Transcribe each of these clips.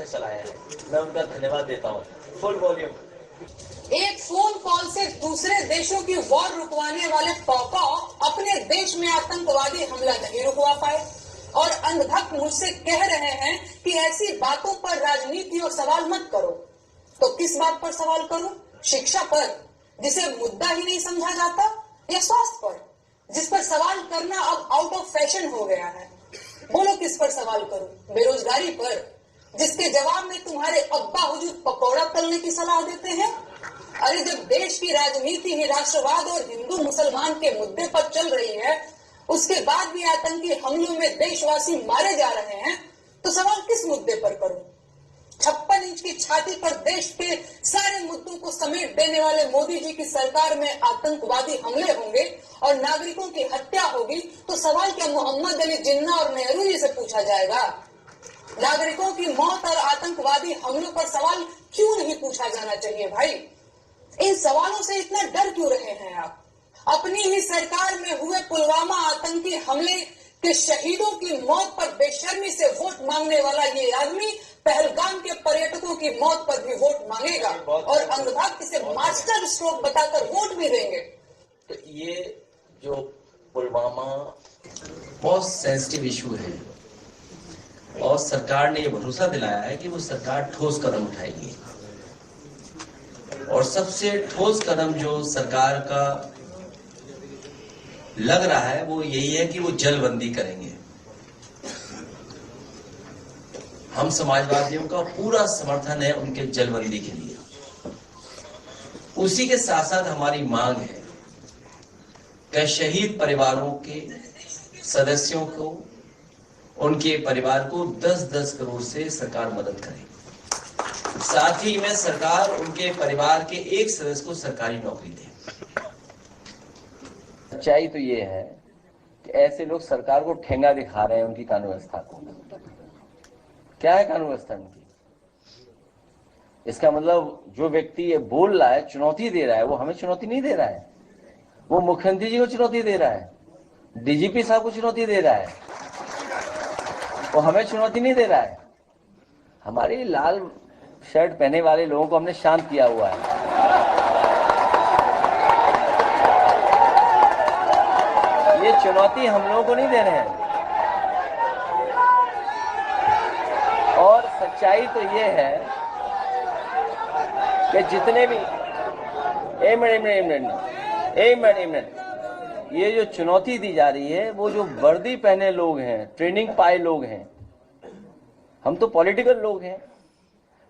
से चलाया है। मैं उनका धन्यवाद देता हूँ। Full volume. एक फोन कॉल से दूसरे देशों की वॉर रुकवाने वाले पौपाओ अपने देश में आतंकवादी हमला नहीं रुकवा पाए और अंधभक्त मुझसे कह रहे हैं कि ऐसी बातों पर राजनीति और सवाल मत करो। तो किस बात पर सवाल करूं? शिक्षा पर, जिसे मुद्दा ही नहीं समझा जाता, या स्वास्थ्य पर, जिस पर सवाल करना अब आउट ऑफ फैशन हो गया है? बोलो किस पर सवाल करूं? बेरोजगारी पर, जिसके जवाब में तुम्हारे अब्बा हुजूर पकौड़ा तलने की सलाह देते हैं? अरे जब देश की राजनीति ही राष्ट्रवाद और हिंदू मुसलमान के मुद्दे पर चल रही है, उसके बाद भी आतंकी हमलों में देशवासी मारे जा रहे हैं, तो सवाल किस मुद्दे पर करूं? 56 इंच की छाती पर देश के सारे मुद्दों को समेट देने वाले मोदी जी की सरकार में आतंकवादी हमले होंगे और नागरिकों की हत्या होगी, तो सवाल क्या मोहम्मद अली जिन्ना और नेहरू जी से पूछा जाएगा? नागरिकों की मौत और आतंकवादी हमलों पर सवाल क्यों नहीं पूछा जाना चाहिए भाई? इन सवालों से इतना डर क्यों रहे हैं आप? अपनी ही सरकार में हुए पुलवामा आतंकी हमले के शहीदों की मौत पर बेशर्मी से वोट मांगने वाला ये आदमी पहलगाम के पर्यटकों की मौत पर भी वोट मांगेगा और अंधभक्त इसे मास्टर स्ट्रोक बताकर वोट भी देंगे। तो ये जो पुलवामा बहुत सेंसिटिव इशू है और सरकार ने ये भरोसा दिलाया है कि वो सरकार ठोस कदम उठाएगी और सबसे ठोस कदम जो सरकार का लग रहा है वो यही है कि वो जलबंदी करेंगे। हम समाजवादियों का पूरा समर्थन है उनके जलबंदी के लिए। उसी के साथ साथ हमारी मांग है कि शहीद परिवारों के सदस्यों को, उनके परिवार को 10-10 करोड़ से सरकार मदद करे। साथ ही में सरकार उनके परिवार के एक सदस्य को सरकारी नौकरी दे। सच्चाई तो ये है कि ऐसे लोग सरकार को ठेंगा दिखा रहे हैं उनकी कानून व्यवस्था को। क्या है कानून व्यवस्था उनकी? इसका मतलब जो व्यक्ति ये बोल रहा है, चुनौती दे रहा है, वो हमें चुनौती नहीं दे रहा है, वो मुख्यमंत्री जी को चुनौती दे रहा है, डीजीपी साहब को चुनौती दे रहा है, वो हमें चुनौती नहीं दे रहा है। हमारे लाल शर्ट पहने वाले लोगों को हमने शांत किया हुआ है। ये चुनौती हम लोगों को नहीं दे रहे हैं। और सच्चाई तो ये है कि जितने भी एक मिनट ये जो चुनौती दी जा रही है, वो जो वर्दी पहने लोग हैं, ट्रेनिंग पाए लोग हैं, हम तो पॉलिटिकल लोग हैं।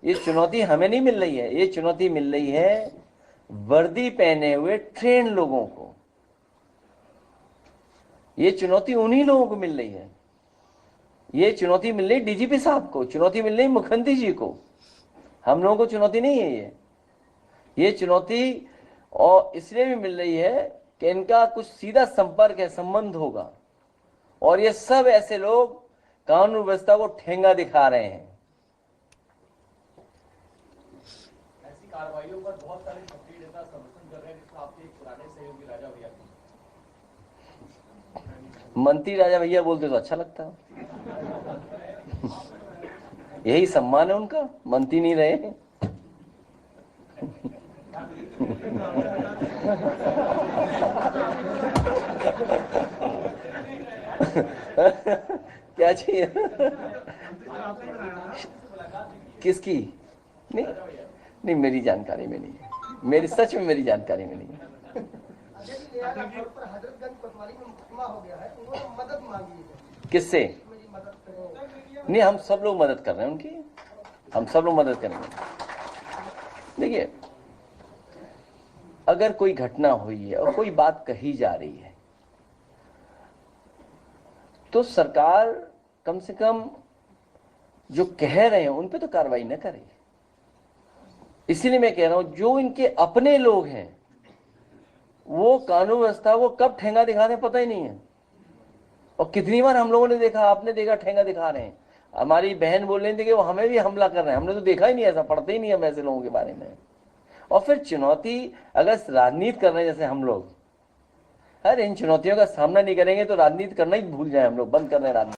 ये चुनौती हमें नहीं मिल रही है, ये चुनौती मिल रही है वर्दी पहने हुए ट्रेन लोगों को। ये चुनौती उन्हीं लोगों को मिल रही है। ये चुनौती मिल रही डीजीपी साहब को, चुनौती मिल रही मुख्यमंत्री जी को। हम लोगों को चुनौती नहीं है ये चुनौती और इसलिए भी मिल रही है कि इनका कुछ सीधा संपर्क है, संबंध होगा, और ये सब ऐसे लोग कानून व्यवस्था को ठेंगा दिखा रहे हैं। ऐसी कार्रवाइयों पर बहुत सारे सक्रिय नेता समर्थन कर रहे हैं, जिसमें आपके एक पुराने सहयोगी राजा भैया। मंत्री राजा भैया बोलते तो अच्छा लगता। यही सम्मान है उनका, मंत्री नहीं रहे। क्या चाहिए? किसकी? नहीं मेरी जानकारी में नहीं है, मेरी सच में मेरी जानकारी में नहीं है। किससे? नहीं, हम सब लोग मदद कर रहे हैं उनकी, हम सब लोग मदद करेंगे। देखिए, अगर कोई घटना हुई है और कोई बात कही जा रही है तो सरकार कम से कम जो कह रहे हैं उन पे तो कार्रवाई न करे। इसीलिए मैं कह रहा हूं, जो इनके अपने लोग हैं वो कानून व्यवस्था को कब ठेंगा दिखा दें पता ही नहीं है। और कितनी बार हम लोगों ने देखा, आपने देखा, ठेंगा दिखा रहे हैं। हमारी बहन बोल रही थी कि वो हमें भी हमला कर रहे हैं, हमने तो देखा ही नहीं, ऐसा पढ़ते ही नहीं हम ऐसे लोगों के बारे में। और फिर चुनौती, अगर राजनीति कर रहे हैं जैसे हम लोग, अरे इन चुनौतियों का सामना नहीं करेंगे तो राजनीति करना ही भूल जाए हम लोग, बंद कर रहे हैं राजनीति।